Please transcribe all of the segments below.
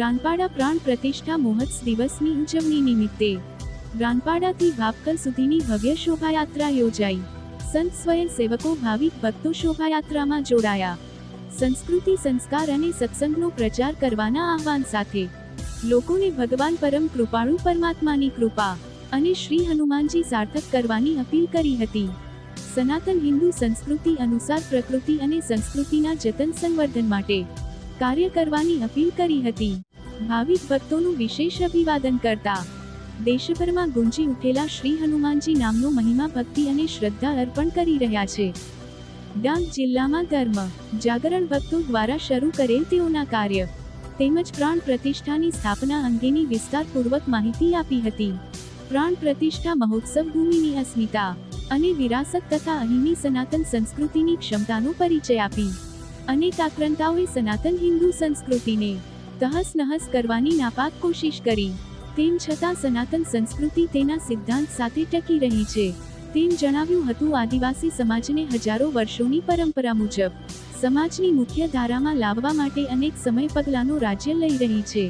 રાનપાડા પ્રાણ પ્રતિષ્ઠા મહોત્સવ દિવસની ઉજવણી નિમિત્તે રાનપાડાથી ભાપકલ સુધીની ભવ્ય શોભાયાત્રા યોજાઈ. સંત સ્વયંસેવકો ભાવિક ભક્તો શોભાયાત્રામાં જોડાયા. સંસ્કૃતિ, સંસ્કાર અને સત્સંગનો પ્રચાર કરવાના આહવાન સાથે લોકોને ભગવાન પરમ કૃપાળુ પરમાત્માની કૃપા અને શ્રી હનુમાનજી સાર્થક કરવાની અપીલ કરી હતી. સનાતન હિન્દુ સંસ્કૃતિ અનુસાર પ્રકૃતિ અને સંસ્કૃતિના જતન સંવર્ધન માટે કાર્ય કરવાની અપીલ કરી હતી. ભાવિક ભક્તોનું વિશેષ અભિવાદન કરતા દેશભરમાં ગુંજી ઉઠેલા શ્રી હનુમાનજી નામનો મહિમા ભક્તિ અને શ્રદ્ધા અર્પણ કરી રહ્યા છે. ડાંગ જિલ્લામાં ધર્મ જાગરણ ભક્તો દ્વારા શરૂ કરેલ તેઓના કાર્ય તેમજ પ્રાણ પ્રતિષ્ઠાની સ્થાપના અંગેની વિસ્તારપૂર્વક માહિતી આપી હતી. પ્રાણ પ્રતિષ્ઠા મહોત્સવ ભૂમિની અસ્મિતા અને વિરાસત તથા અહીંની સનાતન સંસ્કૃતિની ક્ષમતાનો પરિચય આપી અનેક આક્રાંતાઓએ સનાતન હિન્દુ સંસ્કૃતિને તહસ નહસ કરવાની નાપાક કોશિશ કરી. તેમ છતાં સનાતન સંસ્કૃતિ તેના સિદ્ધાંત સાથે ટકી રહી છે તેમ જણાવ્યું હતું. આદિવાસી સમાજને હજારો વર્ષોની પરંપરા મુજબ સમાજની મુખ્ય ધારામાં લાવવા માટે અનેક સમય પગલાંનો રાજ્ય લઈ રહી છે.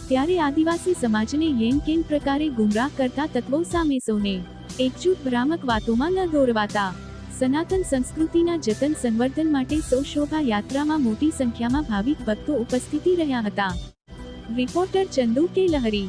ત્યારે આદિવાસી સમાજને હેન કેન પ્રકારે ગુમરાહ કરતા તત્વો સામે સૌને એકજૂટ ભ્રામક વાતોમાં ન દોરવાતા સનાતન સંસ્કૃતિના જતન સંવર્ધન માટે સૌ શોભા યાત્રામાં મોટી સંખ્યામાં ભાવિક ભક્તો ઉપસ્થિત રહ્યા હતા. રિપોર્ટર ચંદુ કે લહરી.